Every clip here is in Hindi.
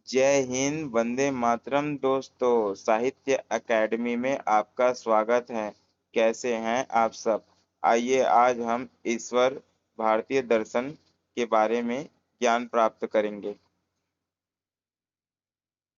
जय हिंद, वंदे मातरम। दोस्तों, साहित्य अकेडमी में आपका स्वागत है। कैसे हैं आप सब? आइए आज हम ईश्वर भारतीय दर्शन के बारे में ज्ञान प्राप्त करेंगे।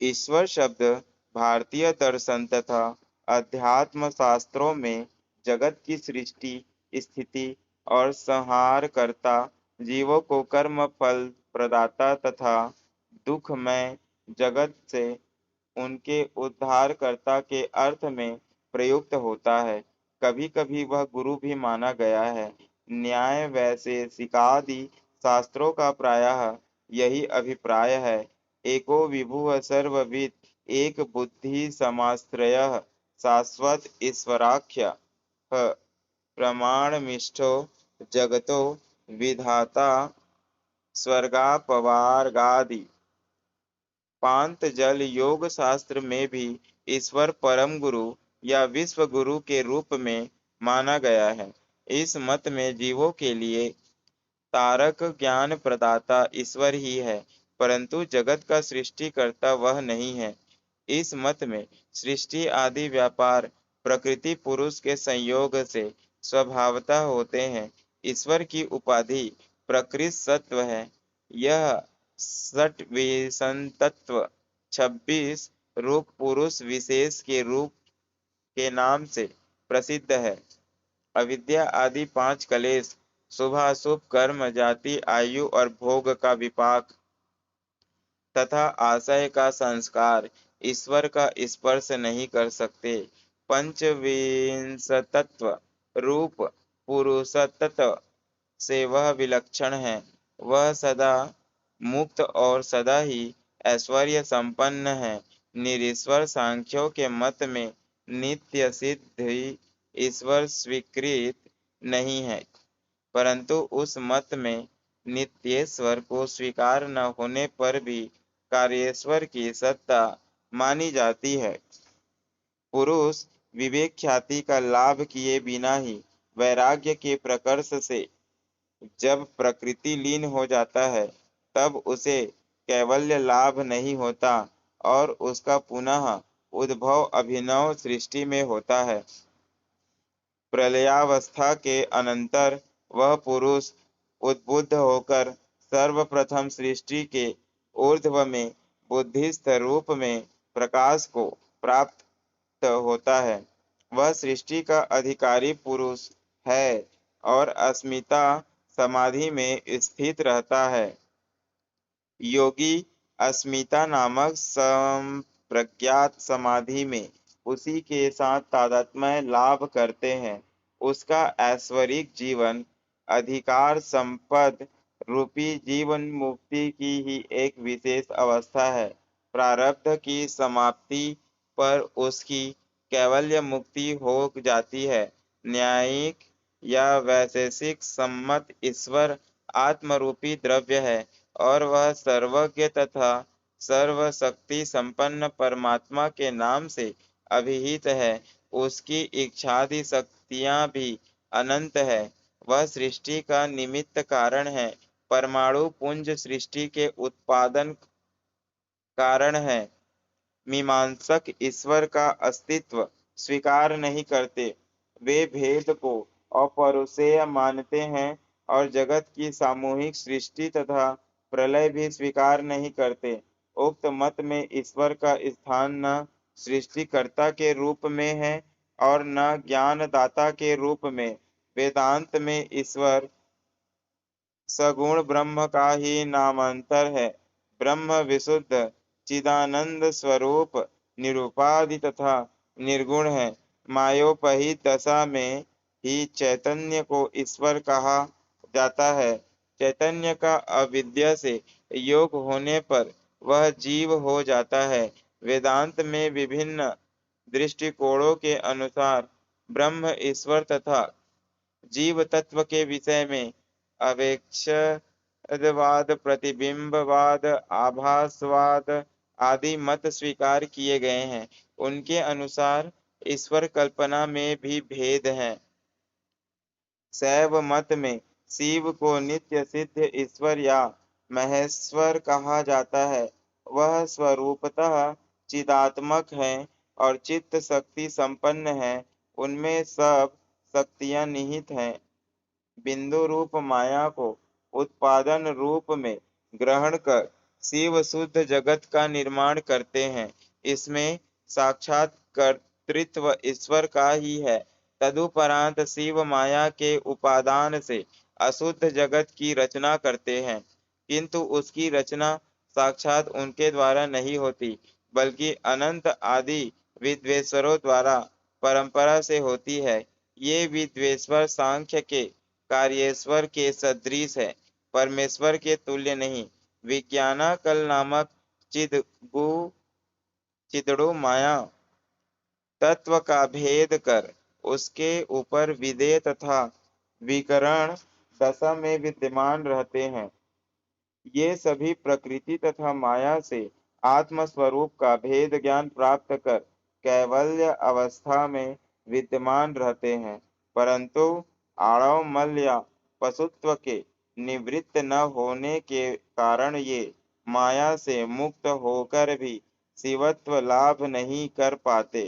ईश्वर शब्द भारतीय दर्शन तथा अध्यात्म शास्त्रों में जगत की सृष्टि, स्थिति और संहारकर्ता, जीवों को कर्म फल प्रदाता तथा दुखमय जगत से उनके उद्धारकर्ता के अर्थ में प्रयुक्त होता है। कभी कभी वह गुरु भी माना गया है। न्याय वैशेषिकादि शास्त्रों का प्रायः यही अभिप्राय है। एको विभुः सर्वविद, एक बुद्धि समाश्रयः, शाश्वत ईश्वराख्य प्रमाणमिष्ठो जगतो विधाता स्वर्गापवार्गादि। पांतजल योग शास्त्र में भी ईश्वर परम गुरु या विश्व गुरु के रूप में माना गया है। इस मत में जीवों के लिए तारक ज्ञान प्रदाता ईश्वर ही है, परंतु जगत का सृष्टिकर्ता वह नहीं है। इस मत में सृष्टि आदि व्यापार प्रकृति पुरुष के संयोग से स्वभावतः होते हैं। ईश्वर की उपाधि प्रकृत सत्व है। यह सट विसंतत्व 26 रूप पुरुष विशेष के रूप के नाम से प्रसिद्ध है। अविद्या आदि 5 कलेश, शुभाशुभ कर्म, जाति, आयु और भोग का विपाक तथा आशय का संस्कार ईश्वर का स्पर्श नहीं कर सकते। पंचविंशतत्व रूप पुरुषतत्व से वह विलक्षण है। वह सदा मुक्त और सदा ही ऐश्वर्य संपन्न है। निरीश्वर सांख्यों के मत में नित्य सिद्धि ईश्वर स्वीकृत नहीं है, परंतु उस मत में नित्येश्वर को स्वीकार न होने पर भी कार्येश्वर की सत्ता मानी जाती है। पुरुष विवेक ख्याति का लाभ किए बिना ही वैराग्य के प्रकर्ष से जब प्रकृति लीन हो जाता है, तब उसे कैवल्य लाभ नहीं होता और उसका पुनः उद्भव अभिनव सृष्टि में होता है। प्रलयावस्था के अनंतर वह पुरुष उद्बुद्ध होकर सर्वप्रथम सृष्टि के ऊर्ध्व में बुद्धिस्थ रूप में प्रकाश को प्राप्त होता है। वह सृष्टि का अधिकारी पुरुष है और अस्मिता समाधि में स्थित रहता है। योगी अस्मिता नामक संप्रज्ञात समाधि में उसी के साथ तादात्म्य लाभ करते हैं। उसका ऐश्वरिक जीवन अधिकार संपद रूपी जीवन मुक्ति की ही एक विशेष अवस्था है। प्रारब्ध की समाप्ति पर उसकी कैवल्य मुक्ति हो जाती है। न्यायिक या वैशेषिक सम्मत ईश्वर आत्मरूपी द्रव्य है और वह सर्वज्ञ तथा सर्वशक्ति संपन्न परमात्मा के नाम से अभिहित है। उसकी इच्छादि शक्तियां भी अनंत है। वह सृष्टि का निमित्त कारण है। परमाणु पुंज सृष्टि के उत्पादन कारण है। मीमांसक ईश्वर का अस्तित्व स्वीकार नहीं करते। वे भेद को अपौरुषेय मानते हैं और जगत की सामूहिक सृष्टि तथा प्रलय भी स्वीकार नहीं करते। उक्त मत में ईश्वर का स्थान न सृष्टिकर्ता के रूप में है और न ज्ञानदाता के रूप में। वेदांत में ईश्वर सगुण ब्रह्म का ही नामांतर है। ब्रह्म विशुद्ध चिदानंद स्वरूप निरुपाधि तथा निर्गुण है। मायोपहित दशा में ही चैतन्य को ईश्वर कहा जाता है। चैतन्य का अविद्या से योग होने पर वह जीव हो जाता है। वेदांत में विभिन्न दृष्टिकोणों के अनुसार ब्रह्म ईश्वर तथा जीव तत्व के विषय में अवेक्षवाद, प्रतिबिंबवाद, आभासवाद आदि मत स्वीकार किए गए हैं। उनके अनुसार ईश्वर कल्पना में भी भेद है। शैव मत में शिव को नित्य सिद्ध ईश्वर या महेश्वर कहा जाता है। वह स्वरूपतः चिदात्मक है और चित्त शक्ति संपन्न है। उनमें सब शक्तियां निहित हैं। बिंदु रूप माया को उत्पादन रूप में ग्रहण कर शिव शुद्ध जगत का निर्माण करते हैं। इसमें साक्षात कर्तृत्व ईश्वर का ही है। तदुपरांत शिव माया के उपादान से अशुद्ध जगत की रचना करते हैं, किंतु उसकी रचना साक्षात उनके द्वारा नहीं होती, बल्कि अनंत आदि विद्वेश्वरों द्वारा परंपरा से होती है। ये विद्वेश्वर सांख्य के कार्येश्वर के सदृश है, परमेश्वर के तुल्य नहीं। विज्ञानाकल नामक चिदड़ो माया तत्व का भेद कर उसके ऊपर विदेह तथा विकरण दशा में विद्यमान रहते हैं। ये सभी प्रकृति तथा माया से आत्म स्वरूप का भेद ज्ञान प्राप्त कर कैवल्य अवस्था में विद्यमान रहते हैं, परंतु आड़व मल या पशुत्व के निवृत्त न होने के कारण ये माया से मुक्त होकर भी शिवत्व लाभ नहीं कर पाते।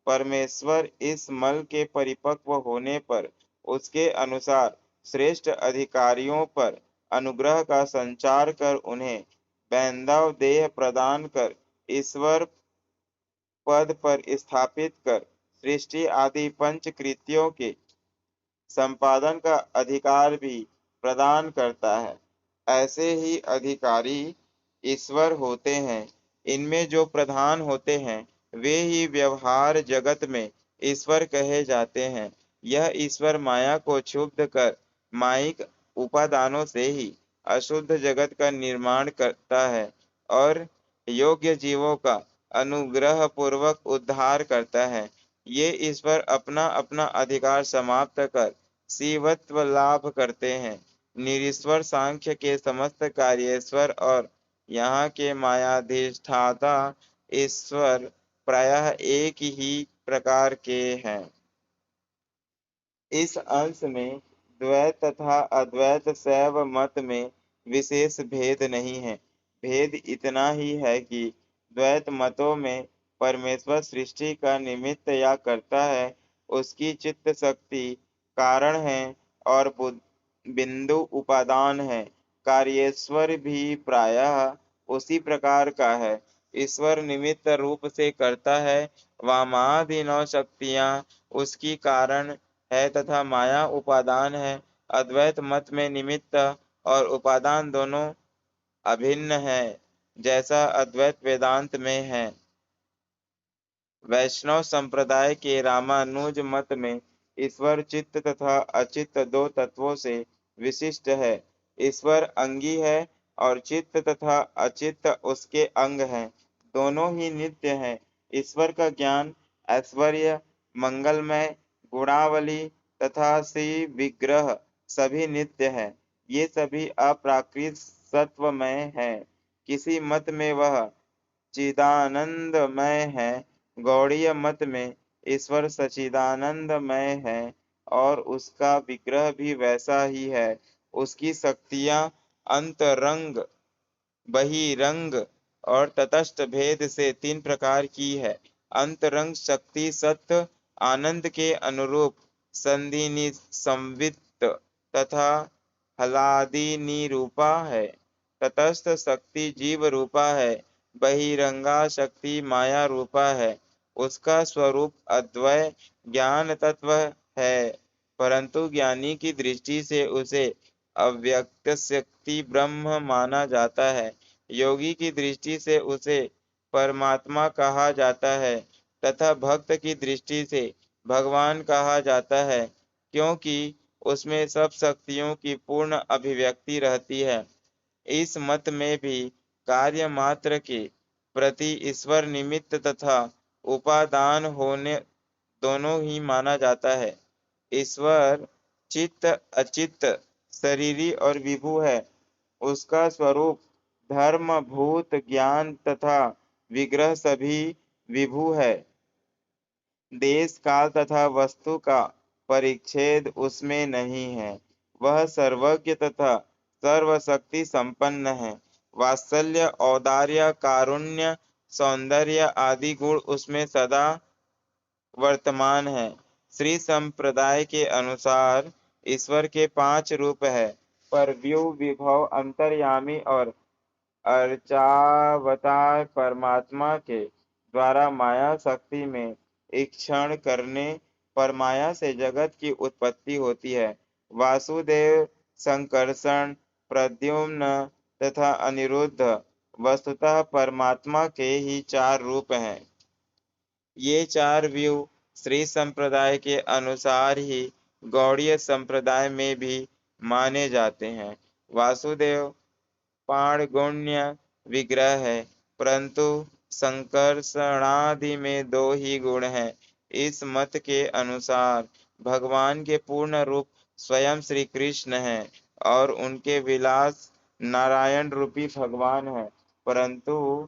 परमेश्वर इस मल के परिपक्व होने पर उसके अनुसार श्रेष्ठ अधिकारियों पर अनुग्रह का संचार कर उन्हें बैंदव देह प्रदान कर ईश्वर पद पर स्थापित कर सृष्टि आदि पंच कृत्यों के संपादन का अधिकार भी प्रदान करता है। ऐसे ही अधिकारी ईश्वर होते हैं। इनमें जो प्रधान होते हैं वे ही व्यवहार जगत में ईश्वर कहे जाते हैं। यह ईश्वर माया को क्षुब्ध कर माइक उपादानों से ही अशुद्ध जगत का निर्माण करता है और योग्य जीवों का अनुग्रह पूर्वक उद्धार करता है। ये ईश्वर अपना अपना अधिकार समाप्त कर शिवत्व लाभ करते हैं। निरीश्वर सांख्य के समस्त कार्येश्वर और यहाँ के मायाधिष्ठाता ईश्वर प्रायः एक ही प्रकार के हैं। इस अंश में द्वैत तथा अद्वैत शैव मत में विशेष भेद नहीं है। भेद इतना ही है कि द्वैत मतों में परमेश्वर सृष्टि का निमित्त या करता है, उसकी चित्त शक्ति कारण है और बिंदु उपादान है। कार्येश्वर भी प्रायः उसी प्रकार का है। ईश्वर निमित्त रूप से करता है, वामादि नौ शक्तियां उसकी कारण है तथा माया उपादान है। अद्वैत मत में निमित्त और उपादान दोनों अभिन्न है, जैसा अद्वैत वेदांत में है। वैष्णव संप्रदाय के रामानुज मत में ईश्वर चित्त तथा अचित्त दो तत्वों से विशिष्ट है। ईश्वर अंगी है और चित्त तथा अचित्त उसके अंग हैं। दोनों ही नित्य हैं। ईश्वर का ज्ञान, ऐश्वर्य, मंगलमय गुणावली तथा श्री विग्रह सभी नित्य है। ये सभी अप्राकृत सत्वमय है। किसी मत में वह चिदानंदमय है। गौड़ीय मत में ईश्वर सच्चिदानंदमय है और उसका विग्रह भी वैसा ही है। उसकी शक्तियां अंतरंग, बहिरंग और तटस्थ भेद से तीन प्रकार की है। अंतरंग शक्ति सत्य आनंद के अनुरूप संधिनी संवित तथा हलादिनी रूपा है। तटस्थ शक्ति जीव रूपा है। बहिरंगा शक्ति माया रूपा है। उसका स्वरूप अद्वय ज्ञान तत्व है, परंतु ज्ञानी की दृष्टि से उसे अव्यक्त शक्ति ब्रह्म माना जाता है। योगी की दृष्टि से उसे परमात्मा कहा जाता है तथा भक्त की दृष्टि से भगवान कहा जाता है, क्योंकि उसमें सब शक्तियों की पूर्ण अभिव्यक्ति रहती है। इस मत में भी कार्य मात्र के प्रति ईश्वर निमित्त तथा उपादान होने दोनों ही माना जाता है। ईश्वर चित्त अचित्त शरीरी और विभु है। उसका स्वरूप धर्म भूत ज्ञान तथा विग्रह सभी विभु है। देश काल तथा वस्तु का परिच्छेद उसमें नहीं है। वह सर्वज्ञ तथा सर्वशक्ति संपन्न है। वात्सल्य, औदार्य, कारुण्य, सौंदर्य आदि गुण उसमें सदा वर्तमान है। श्री संप्रदाय के अनुसार ईश्वर के 5 रूप है, परव्यू, विभव, अंतर्यामी और अर्चावतार। परमात्मा के द्वारा माया शक्ति में ईक्षण करने पर माया से जगत की उत्पत्ति होती है। वासुदेव, संकर्षण, प्रद्युम्न तथा अनिरुद्ध वस्तुतः परमात्मा के ही 4 रूप हैं। ये 4 व्यू श्री संप्रदाय के अनुसार ही गौड़ीय संप्रदाय में भी माने जाते हैं। वासुदेव पाणगुण्य विग्रह है, परंतु संकर्षणादि में 2 ही गुण हैं। इस मत के अनुसार भगवान के पूर्ण रूप स्वयं श्री कृष्ण हैं और उनके विलास नारायण रूपी भगवान है, परंतु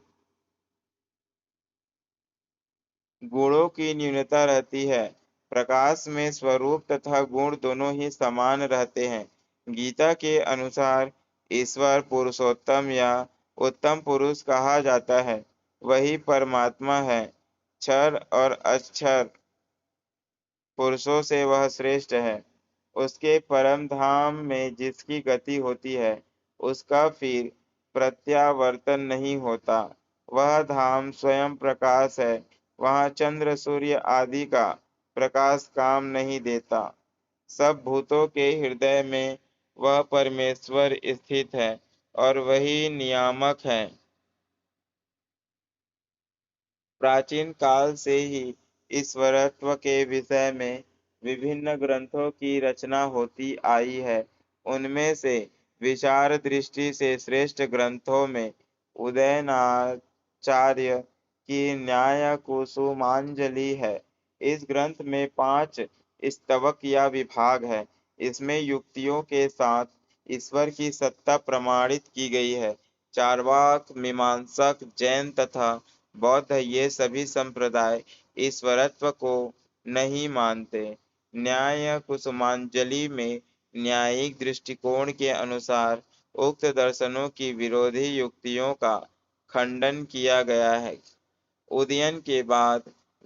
गुणों की न्यूनता रहती है। प्रकाश में स्वरूप तथा गुण दोनों ही समान रहते हैं। गीता के अनुसार ईश्वर पुरुषोत्तम या उत्तम पुरुष कहा जाता है, वही परमात्मा है। क्षर और अक्षर पुरुषों से वह श्रेष्ठ है। उसके परम धाम में जिसकी गति होती है, उसका फिर प्रत्यावर्तन नहीं होता। वह धाम स्वयं प्रकाश है। वहाँ चंद्र सूर्य आदि का प्रकाश काम नहीं देता। सब भूतों के हृदय में वह परमेश्वर स्थित है और वही नियामक है। प्राचीन काल से ही ईश्वरत्व के विषय में विभिन्न ग्रंथों की रचना होती आई है। उनमें से विचार दृष्टि से श्रेष्ठ ग्रंथों में उदयनाचार्य की न्याय कुसुमांजलि है। इस ग्रंथ में 5 स्तवक या विभाग है। इसमें युक्तियों के साथ ईश्वर की सत्ता प्रमाणित की गई है। चार्वाक, मीमांसक, जैन तथा बौद्ध ये सभी संप्रदाय ईश्वरत्व को नहीं मानते। न्याय कुसुमांजलि में न्यायिक दृष्टिकोण के अनुसार उक्त दर्शनों की विरोधी युक्तियों का खंडन किया गया है। उदयन के बाद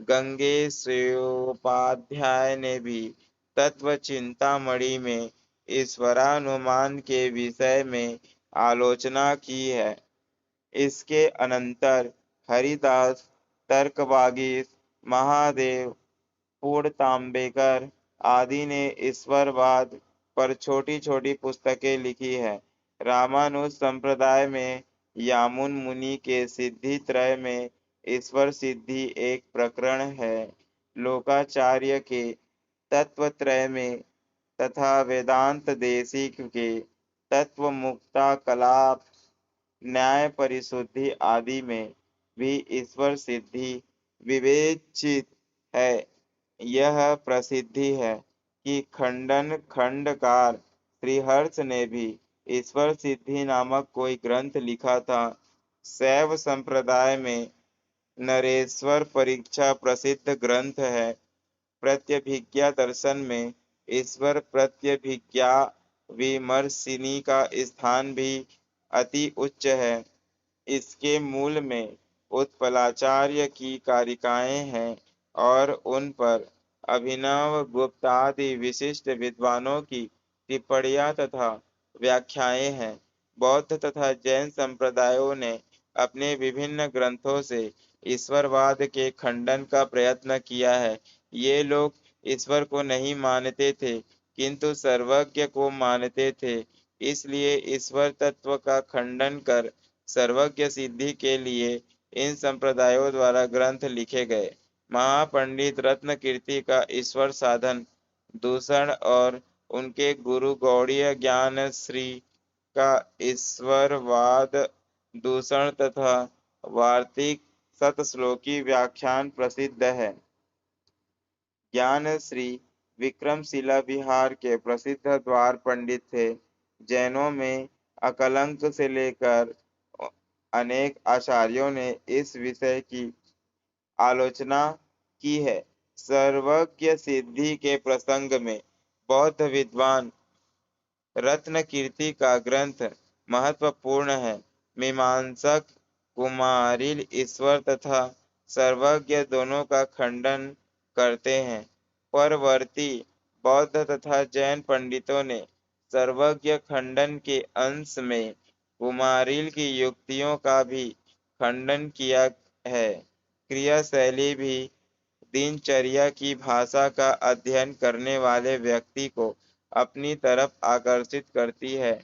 गंगेशोपाध्याय ने भी तत्व चिंतामणि में ईश्वरानुमान के विषय में आलोचना की है। इसके अनंतर हरिदास, तर्कवागीश, महादेव, पूर्णतांबेकर आदि ने ईश्वरवाद पर छोटी छोटी पुस्तकें लिखी है। रामानुज संप्रदाय में यामुन मुनि के सिद्धि त्रय में ईश्वर सिद्धि एक प्रकरण है। लोकाचार्य के तत्वत्रय में तथा वेदांत देशिक के तत्व मुक्ता कलाप, न्याय परिशुद्धि आदि में भी ईश्वर सिद्धि विवेचित है। यह प्रसिद्धि है कि खंडकार श्रीहर्ष ने भी ईश्वर सिद्धि नामक कोई ग्रंथ लिखा था। शैव संप्रदाय में नरेश्वर परीक्षा प्रसिद्ध ग्रंथ है। प्रत्यभिज्ञा दर्शन में ईश्वर प्रत्यभिज्ञा विमर्शिनी का स्थान भी अति उच्च है। इसके मूल में उत्पलाचार्य की कारिकाएं हैं और उन पर अभिनव गुप्त आदि विशिष्ट विद्वानों की टिप्पणियां तथा व्याख्याएं हैं। बौद्ध तथा जैन संप्रदायों ने अपने विभिन्न ग्रंथों से ईश्वरवाद के खंडन का प्रयत्न किया है। ये लोग ईश्वर को नहीं मानते थे, किंतु सर्वज्ञ को मानते थे। इसलिए ईश्वर तत्व का खंडन कर सर्वज्ञ सिद्धि के लिए इन संप्रदायों द्वारा ग्रंथ लिखे गए। महापंडित रत्नकीर्ति का ईश्वर साधन दूषण और उनके गुरु गौड़ीय ज्ञान श्री का ईश्वरवाद दूषण तथा वार्तिक शतश्लोकी व्याख्यान प्रसिद्ध है। ज्ञान श्री विक्रमशिला बिहार के प्रसिद्ध द्वार पंडित थे। जैनों में अकलंक से लेकर अनेक आचार्यों ने इस विषय की आलोचना की है। सर्वज्ञ सिद्धि के प्रसंग में बौद्ध विद्वान रत्नकीर्ति का ग्रंथ महत्वपूर्ण है। मीमांसक कुमारिल ईश्वर तथा सर्वज्ञ दोनों का खंडन करते हैं। परवर्ती बौद्ध तथा जैन पंडितों ने सर्वज्ञ खंडन के अंश में कुमारिल की युक्तियों का भी खंडन किया है। क्रियाशैली भी दिनचर्या की भाषा का अध्ययन करने वाले व्यक्ति को अपनी तरफ आकर्षित करती है,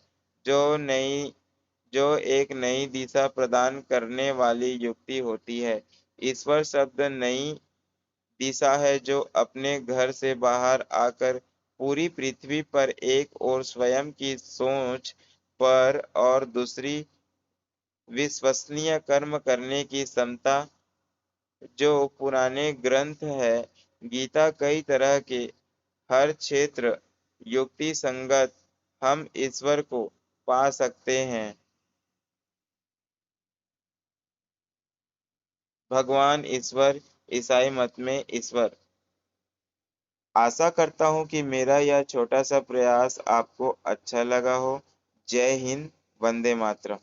जो एक नई दिशा प्रदान करने वाली युक्ति होती है। ईश्वर शब्द नई दिशा है जो अपने घर से बाहर आकर पूरी पृथ्वी पर एक ओर स्वयं की सोच पर और दूसरी विश्वसनीय कर्म करने की क्षमता, जो पुराने ग्रंथ है गीता कई तरह के हर क्षेत्र युक्ति संगत हम ईश्वर को पा सकते हैं। भगवान ईश्वर, ईसाई मत में ईश्वर। आशा करता हूँ कि मेरा यह छोटा सा प्रयास आपको अच्छा लगा हो। जय हिंद, वंदे मातरम।